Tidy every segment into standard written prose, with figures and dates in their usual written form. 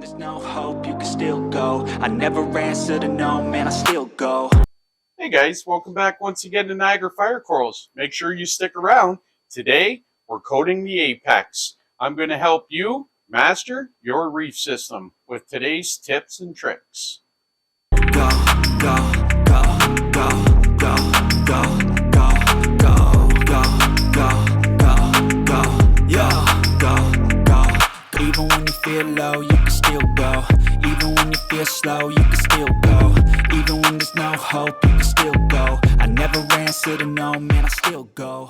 there's no hope, you can still go. I never answer to no, man, I still go. Hey guys, welcome back once again to Niagara Fire Corals. Make sure you stick around. Today, we're coating the apex. I'm going to help you master your reef system with today's tips and tricks. Go, go, go, go, go, go, go, go, go, go, go, yeah, go. Even when you feel low, you can still go. Even when you feel slow, you can still go. Even when there's no hope, you can still go. I never answer to no, man, I still go.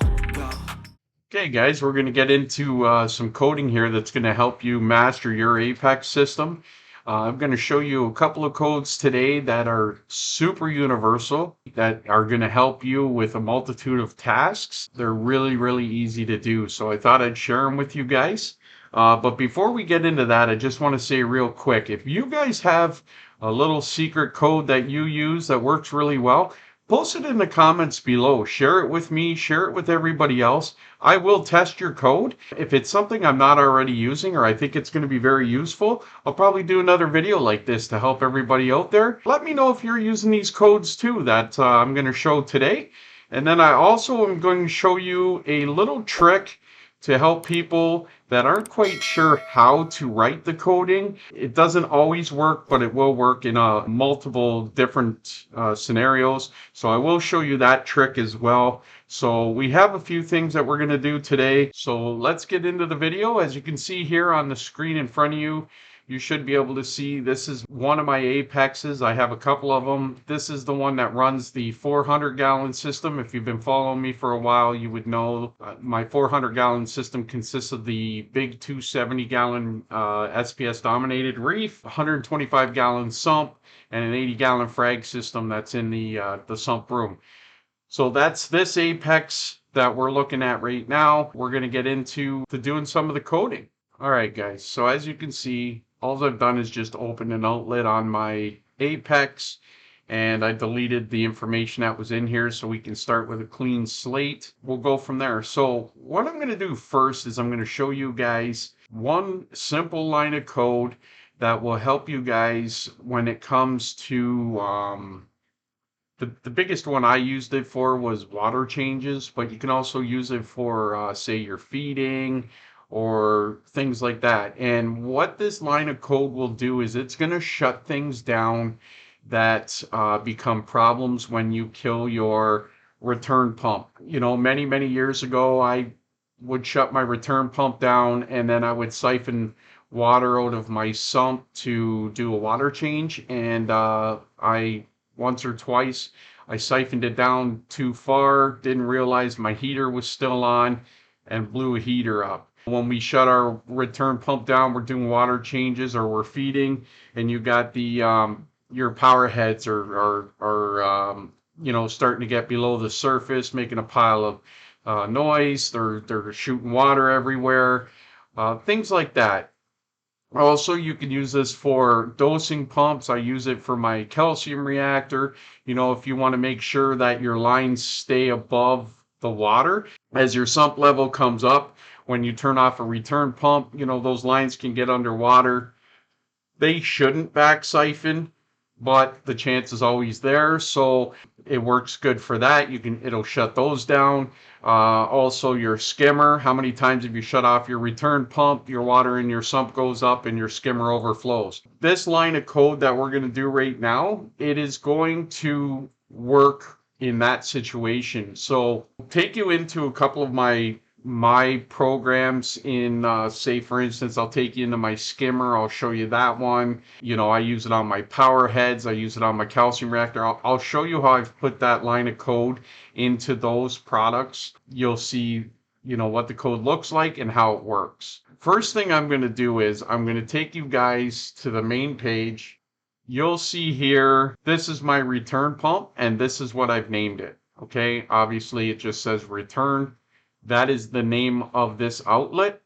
Okay guys, we're going to get into some coding here that's going to help you master your apex system. I'm going to show you a couple of codes today that are super universal, that are going to help you with a multitude of tasks. They're really easy to do, so I thought I'd share them with you guys. But before we get into that, I just want to say real quick, if you guys have a little secret code that you use that works really well, post it in the comments below. Share it with me, share it with everybody else. I will test your code. If it's something I'm not already using or I think it's going to be very useful, I'll probably do another video like this to help everybody out there. Let me know if you're using these codes too that I'm going to show today. And then I also am going to show you a little trick to help people that aren't quite sure how to write the coding. It doesn't always work, but it will work in multiple different scenarios. So I will show you that trick as well. So we have a few things that we're going to do today. So let's get into the video. As you can see here on the screen in front of you, you should be able to see this is one of my apexes. I have a couple of them. This is the one that runs the 400-gallon system. If you've been following me for a while, you would know my 400-gallon system consists of the big 270-gallon SPS dominated reef, 125-gallon sump, and an 80-gallon frag system that's in the sump room. So that's this apex that we're looking at right now. We're going to get into doing some of the coding. All right, guys. So as you can see, all I've done is just open an outlet on my apex, and I deleted the information that was in here so we can start with a clean slate. We'll go from there. So what I'm going to do first is I'm going to show you guys one simple line of code that will help you guys when it comes to the biggest one I used it for was water changes, but you can also use it for, say, your feeding or things like that. And what this line of code will do is it's going to shut things down that become problems when you kill your return pump. You know, many years ago, I would shut my return pump down and then I would siphon water out of my sump to do a water change. And once or twice, I siphoned it down too far, didn't realize my heater was still on, and blew a heater up. When we shut our return pump down, we're doing water changes or we're feeding, and you got the your power heads are you know, starting to get below the surface, making a pile of noise. They're shooting water everywhere, things like that. Also, you can use this for dosing pumps. I use it for my calcium reactor. You know, if you want to make sure that your lines stay above the water as your sump level comes up, when you turn off a return pump, you know, those lines can get underwater. They shouldn't back siphon, but the chance is always there. So it works good for that. It'll shut those down. Also your skimmer, how many times have you shut off your return pump, your water in your sump goes up and your skimmer overflows. This line of code that we're going to do right now, it is going to work in that situation. So take you into a couple of my programs in say for instance, I'll take you into my skimmer. I'll show you that one. You know, I use it on my power heads, I use it on my calcium reactor. I'll show you how I've put that line of code into those products. You'll see, you know, what the code looks like and how it works. First thing I'm going to do is I'm going to take you guys to the main page. You'll see here, this is my return pump and this is what I've named it. Okay, obviously it just says return. That is the name of this outlet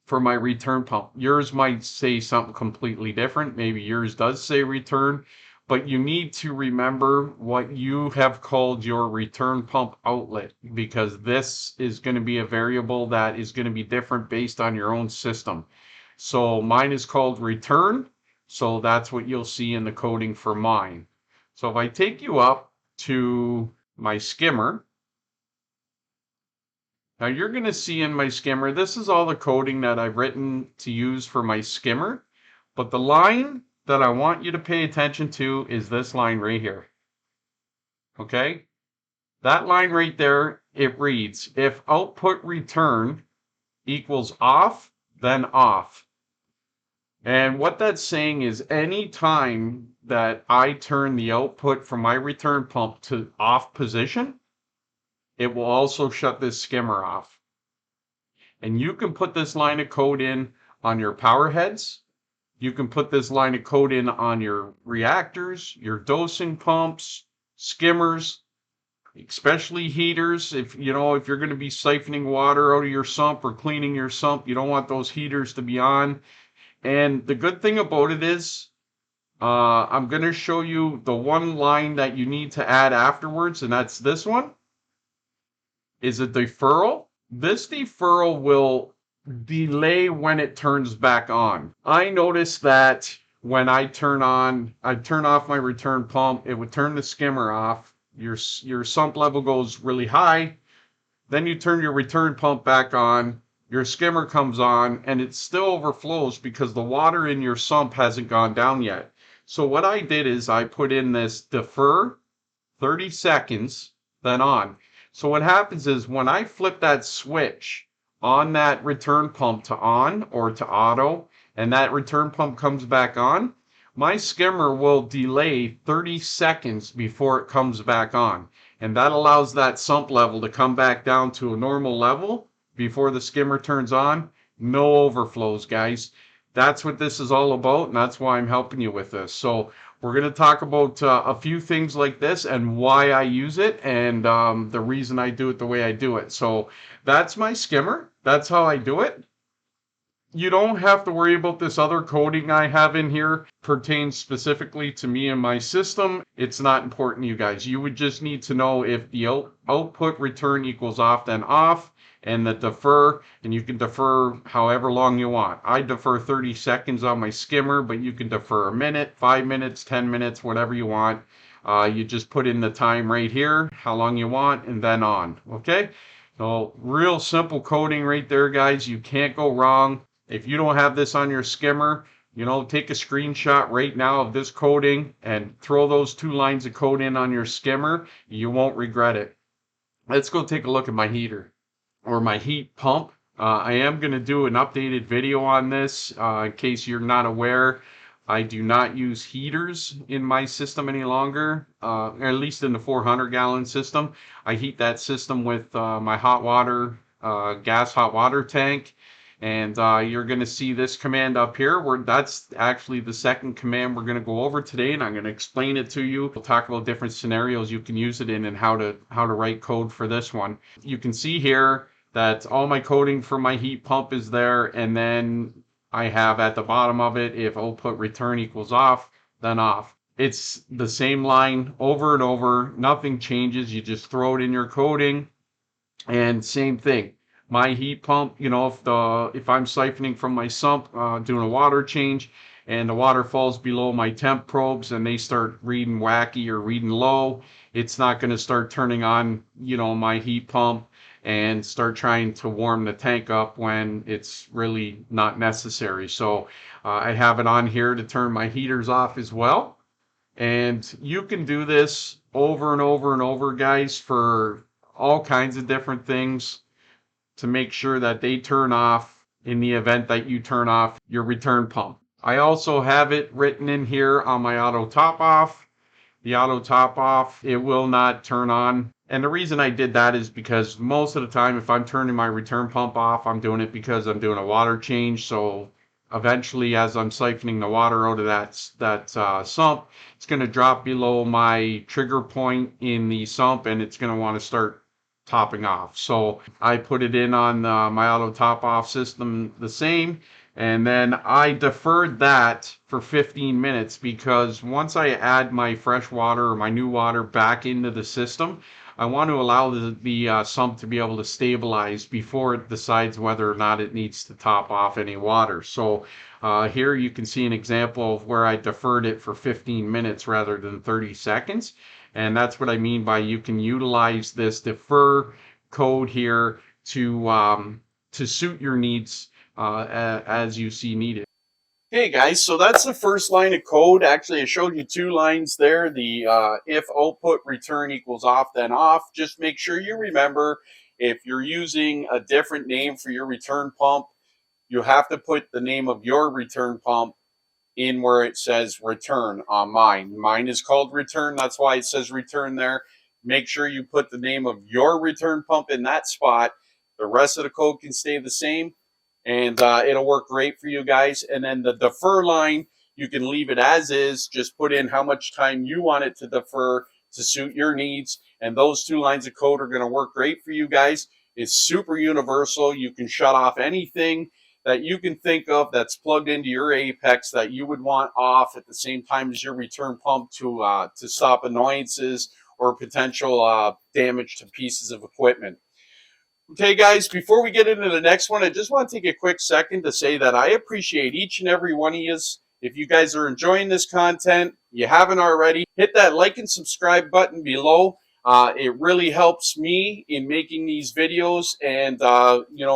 for my return pump. Yours might say something completely different. Maybe yours does say return, but you need to remember what you have called your return pump outlet, because this is going to be a variable that is going to be different based on your own system. So mine is called return. So that's what you'll see in the coding for mine. So if I take you up to my skimmer, now you're going to see in my skimmer, this is all the coding that I've written to use for my skimmer. But the line that I want you to pay attention to is this line right here. Okay? That line right there, it reads, if output return equals off, then off. And what that's saying is any time that I turn the output from my return pump to off position, it will also shut this skimmer off. And you can put this line of code in on your power heads. You can put this line of code in on your reactors, your dosing pumps, skimmers, especially heaters. If you're going to be siphoning water out of your sump or cleaning your sump, you don't want those heaters to be on. And the good thing about it is, I'm going to show you the one line that you need to add afterwards, and that's this one, is a deferral. This deferral will delay when it turns back on. I noticed that when I turn off my return pump, it would turn the skimmer off. Your sump level goes really high. Then you turn your return pump back on. Your skimmer comes on and it still overflows because the water in your sump hasn't gone down yet. So what I did is I put in this defer 30 seconds, then on. So what happens is when I flip that switch on that return pump to on or to auto, and that return pump comes back on, my skimmer will delay 30 seconds before it comes back on. And that allows that sump level to come back down to a normal level before the skimmer turns on. No overflows, guys. That's what this is all about, and that's why I'm helping you with this. So we're going to talk about a few things like this and why I use it and the reason I do it the way I do it. So that's my skimmer. That's how I do it. You don't have to worry about this other coding I have in here pertains specifically to me and my system. It's not important to you guys. You would just need to know if the output return equals off, then off, and the defer, and you can defer however long you want. I defer 30 seconds on my skimmer, but you can defer a minute, 5 minutes, 10 minutes, whatever you want. You just put in the time right here, how long you want, and then on, okay? So real simple coding right there, guys. You can't go wrong. If you don't have this on your skimmer, take a screenshot right now of this coding and throw those 2 lines of code in on your skimmer. You won't regret it. Let's go take a look at my heater or my heat pump. I am going to do an updated video on this in case you're not aware. I do not use heaters in my system any longer, at least in the 400-gallon system. I heat that system with my hot water, gas hot water tank. And you're going to see this command up here where that's actually the second command we're going to go over today, and I'm going to explain it to you. We'll talk about different scenarios you can use it in and how to write code for this one. You can see here that all my coding for my heat pump is there, and then I have at the bottom of it, if output return equals off, then off. It's the same line over and over. Nothing changes. You just throw it in your coding, and same thing. My heat pump, if I'm siphoning from my sump, doing a water change, and the water falls below my temp probes and they start reading wacky or reading low, it's not going to start turning on, my heat pump and start trying to warm the tank up when it's really not necessary. So I have it on here to turn my heaters off as well. And you can do this over and over and over, guys, for all kinds of different things, to make sure that they turn off in the event that you turn off your return pump. I also have it written in here on my auto top off. The auto top off, it will not turn on. And the reason I did that is because most of the time, if I'm turning my return pump off, I'm doing it because I'm doing a water change. So eventually, as I'm siphoning the water out of that sump, it's going to drop below my trigger point in the sump, and it's going to want to start topping off. So I put it in on my auto top off system the same, and then I deferred that for 15 minutes because once I add my fresh water or my new water back into the system, I want to allow the sump to be able to stabilize before it decides whether or not it needs to top off any water. So here you can see an example of where I deferred it for 15 minutes rather than 30 seconds. And that's what I mean by you can utilize this defer code here to suit your needs as you see needed. Okay, guys, so that's the first line of code. Actually, I showed you two lines there. The if output return equals off, then off. Just make sure you remember if you're using a different name for your return pump, you have to put the name of your return pump in where it says return on mine. Mine is called return. That's why it says return there. Make sure you put the name of your return pump in that spot. The rest of the code can stay the same, and it'll work great for you guys. And then the defer line, you can leave it as is. Just put in how much time you want it to defer to suit your needs. And those two lines of code are going to work great for you guys. It's super universal. You can shut off anything that you can think of that's plugged into your Apex that you would want off at the same time as your return pump to stop annoyances or potential damage to pieces of equipment. Okay, guys, before we get into the next one, I just want to take a quick second to say that I appreciate each and every one of you. If you guys are enjoying this content, you haven't already, hit that like and subscribe button below. It really helps me in making these videos and,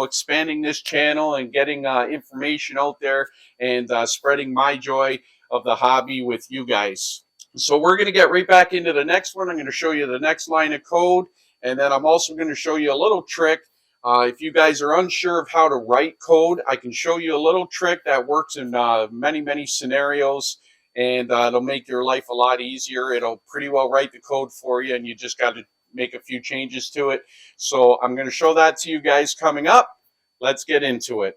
expanding this channel and getting information out there and spreading my joy of the hobby with you guys. So we're going to get right back into the next one. I'm going to show you the next line of code. And then I'm also going to show you a little trick. If you guys are unsure of how to write code, I can show you a little trick that works in many, many scenarios. And it'll make your life a lot easier. It'll pretty well write the code for you, and you just got to make a few changes to it. So I'm going to show that to you guys coming up. Let's get into it.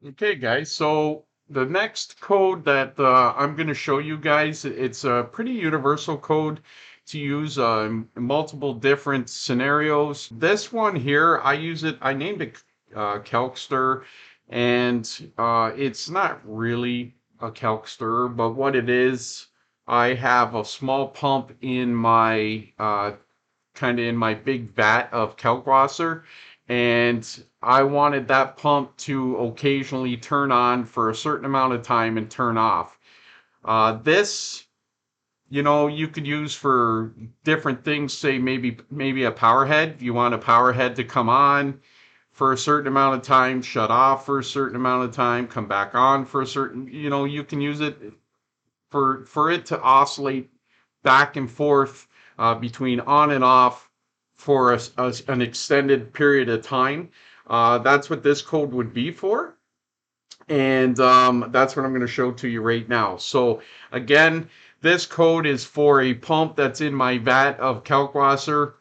Okay, guys. So the next code that I'm going to show you guys, it's a pretty universal code to use in multiple different scenarios. This one here, I named it Calcster, and it's not really a calc stirrer, but what it is, I have a small pump in my kind of in my big vat of kalkwasser, and I wanted that pump to occasionally turn on for a certain amount of time and turn off. This, you could use for different things. Say maybe a power head. You want a power head to come on for a certain amount of time, shut off for a certain amount of time, come back on for a certain, you can use it for it to oscillate back and forth between on and off for an extended period of time. That's what this code would be for. And that's what I'm going to show to you right now. So again, this code is for a pump that's in my vat of kalkwasser.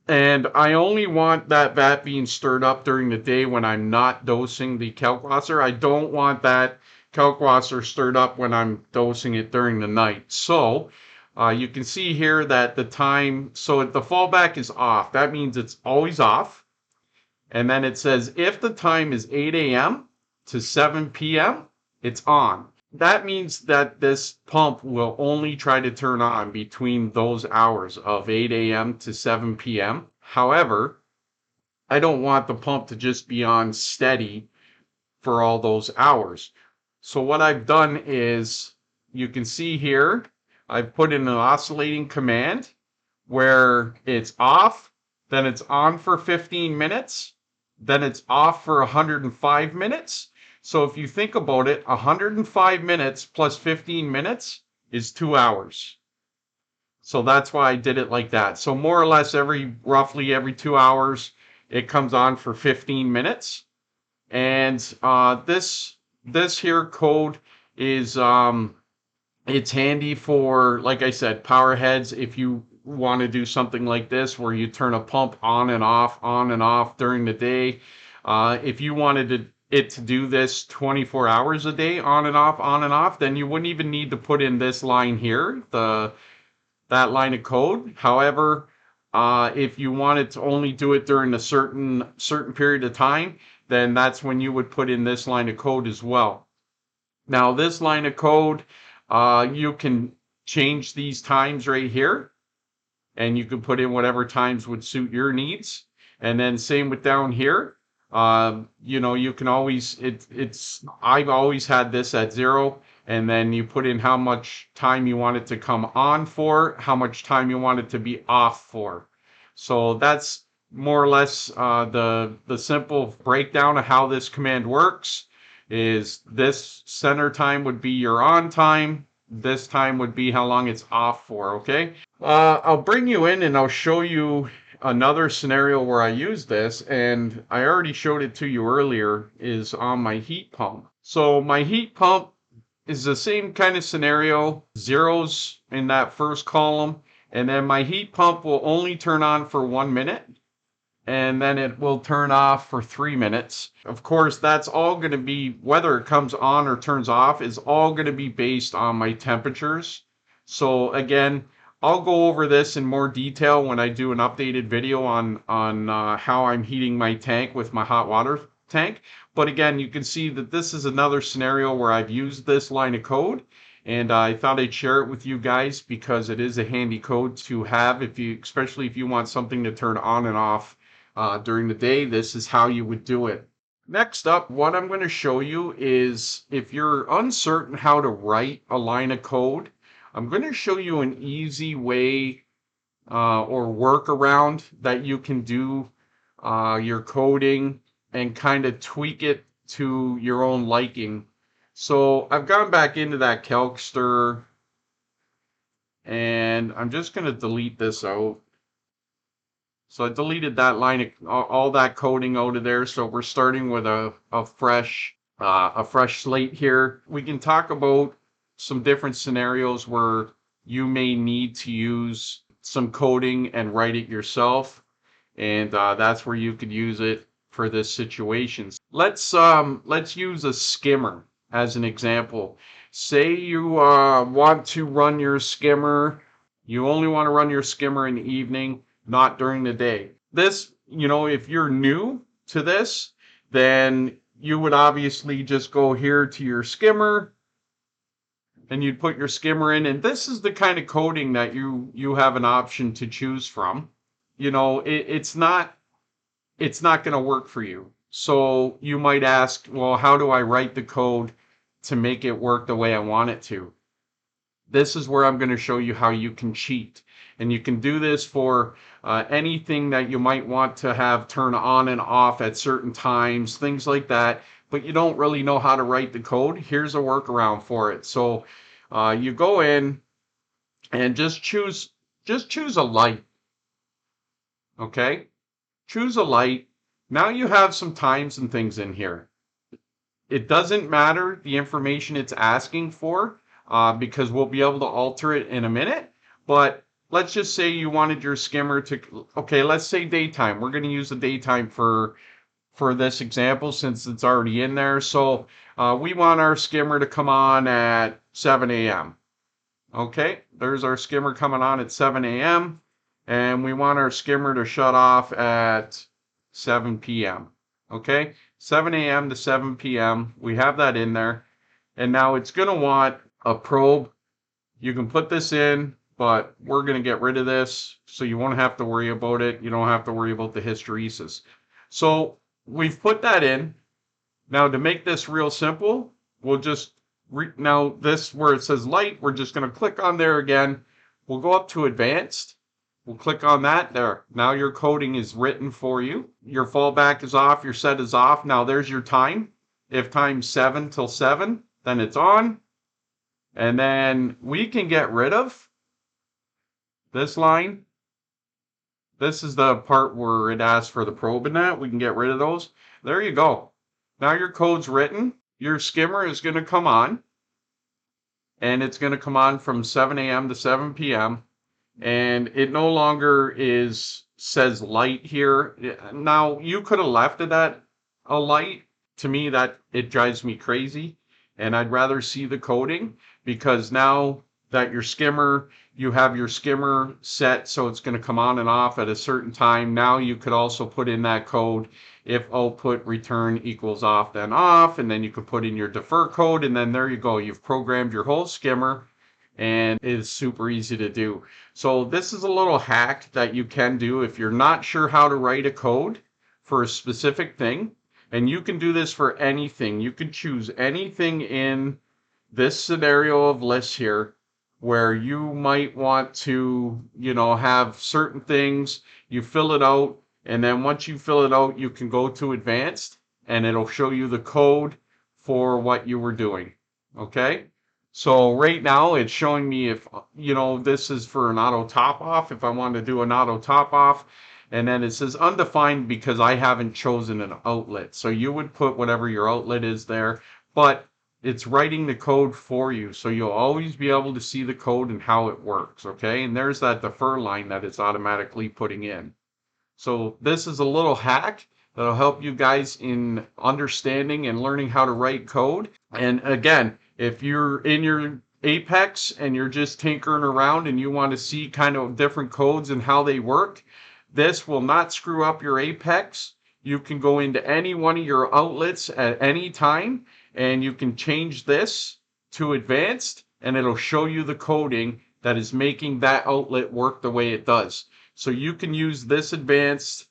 And I only want that vat being stirred up during the day when I'm not dosing the kalkwasser. I don't want that kalkwasser stirred up when I'm dosing it during the night. So you can see here that the time, so the fallback is off. That means it's always off. And then it says if the time is 8 a.m. to 7 p.m., it's on. That means that this pump will only try to turn on between those hours of 8 a.m. to 7 p.m. However, I don't want the pump to just be on steady for all those hours. So what I've done is, you can see here, I've put in an oscillating command where it's off, then it's on for 15 minutes, then it's off for 105 minutes. So if you think about it, 105 minutes plus 15 minutes is 2 hours. So that's why I did it like that. So more or less roughly every 2 hours, it comes on for 15 minutes. And this here code is it's handy for, like I said, power heads. If you want to do something like this where you turn a pump on and off during the day, if you wanted it to do this 24 hours a day, on and off, then you wouldn't even need to put in this line here, that line of code. However, if you wanted to only do it during a certain period of time, then that's when you would put in this line of code as well. Now, this line of code, you can change these times right here. and you can put in whatever times would suit your needs. And then same with down here. You can always, I've always had this at 0, and then you put in how much time you want it to come on for, how much time you want it to be off for. So that's more or less the simple breakdown of how this command works. Is this center time would be your on time, this time would be how long it's off for, okay? I'll bring you in and I'll show you another scenario where I use this, and I already showed it to you earlier, is on my heat pump. So my heat pump is the same kind of scenario, zeros in that first column, and then my heat pump will only turn on for 1 minute, and then it will turn off for 3 minutes. Of course, that's all going to be, whether it comes on or turns off, is all going to be based on my temperatures. So again, I'll go over this in more detail when I do an updated video on how I'm heating my tank with my hot water tank. But again, you can see that this is another scenario where I've used this line of code, and I thought I'd share it with you guys because it is a handy code to have, especially if you want something to turn on and off during the day. This is how you would do it. Next up, what I'm going to show you is, if you're uncertain how to write a line of code, I'm going to show you an easy way or workaround that you can do your coding and kind of tweak it to your own liking. So I've gone back into that Calcster, and I'm just going to delete this out. So I deleted that line, all that coding out of there. So we're starting with a fresh slate here. We can talk about some different scenarios where you may need to use some coding and write it yourself, and that's where you could use it for this situation. Let's use a skimmer as an example. Say you want to run your skimmer. You only want to run your skimmer in the evening, not during the day. This, if you're new to this, then you would obviously just go here to your skimmer, and you'd put your skimmer in, and this is the kind of coding that you have an option to choose from. It's not going to work for you. So you might ask, well, how do I write the code to make it work the way I want it to? This is where I'm going to show you how you can cheat. And you can do this for anything that you might want to have turn on and off at certain times, things like that, but you don't really know how to write the code. Here's a workaround for it. So you go in and just choose a light. Okay? Choose a light. Now you have some times and things in here. It doesn't matter the information it's asking for, because we'll be able to alter it in a minute. But let's just say you wanted your skimmer to, okay, let's say daytime. We're going to use the daytime for this example since it's already in there. So we want our skimmer to come on at 7 a.m. Okay, there's our skimmer coming on at 7 a.m. And we want our skimmer to shut off at 7 p.m. Okay, 7 a.m. to 7 p.m. We have that in there. And now it's going to want a probe. You can put this in, but we're going to get rid of this, so you won't have to worry about it. You don't have to worry about the hysteresis. So we've put that in. Now to make this real simple, we'll just, now this where it says light, we're just going to click on there again. We'll go up to advanced. We'll click on that there. Now your coding is written for you. Your fallback is off, your set is off. Now there's your time. If time's 7 till 7, then it's on. And then we can get rid of this line. This is the part where it asks for the probe in that. We can get rid of those. There you go. Now your code's written. Your skimmer is going to come on. And it's going to come on from 7 a.m. to 7 p.m. And it no longer says light here. Now, you could have left it at a light. To me, that it drives me crazy. And I'd rather see the coding, because now that you have your skimmer set so it's going to come on and off at a certain time. Now you could also put in that code, if output return equals off, then off, and then you could put in your defer code, and then there you go. You've programmed your whole skimmer, and it's super easy to do. So this is a little hack that you can do if you're not sure how to write a code for a specific thing. And you can do this for anything. You can choose anything in this scenario of lists here where you might want to, have certain things. You fill it out, and then once you fill it out, you can go to advanced and it'll show you the code for what you were doing. Okay? So right now it's showing me if, this is for an auto top off, if I want to do an auto top off. And then it says undefined because I haven't chosen an outlet. So you would put whatever your outlet is there, but it's writing the code for you. So you'll always be able to see the code and how it works. Okay. And there's that defer line that it's automatically putting in. So this is a little hack that'll help you guys in understanding and learning how to write code. And again, if you're in your Apex and you're just tinkering around and you want to see kind of different codes and how they work, this will not screw up your Apex. You can go into any one of your outlets at any time and you can change this to advanced and it'll show you the coding that is making that outlet work the way it does. So you can use this advanced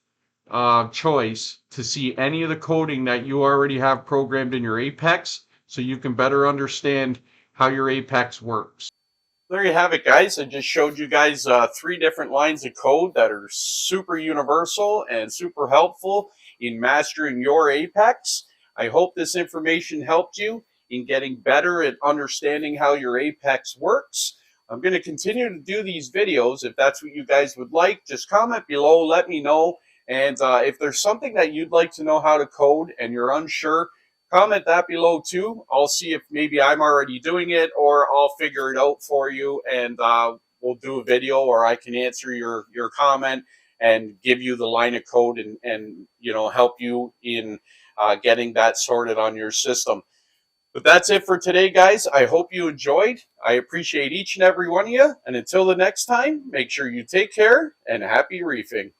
choice to see any of the coding that you already have programmed in your Apex so you can better understand how your Apex works. There you have it, guys. I just showed you guys 3 different lines of code that are super universal and super helpful in mastering your Apex. I hope this information helped you in getting better at understanding how your Apex works. I'm going to continue to do these videos. If that's what you guys would like, just comment below, let me know. And if there's something that you'd like to know how to code and you're unsure, comment that below too. I'll see if maybe I'm already doing it or I'll figure it out for you and we'll do a video or I can answer your comment and give you the line of code and help you in getting that sorted on your system. But that's it for today, guys. I hope you enjoyed. I appreciate each and every one of you. And until the next time, make sure you take care and happy reefing.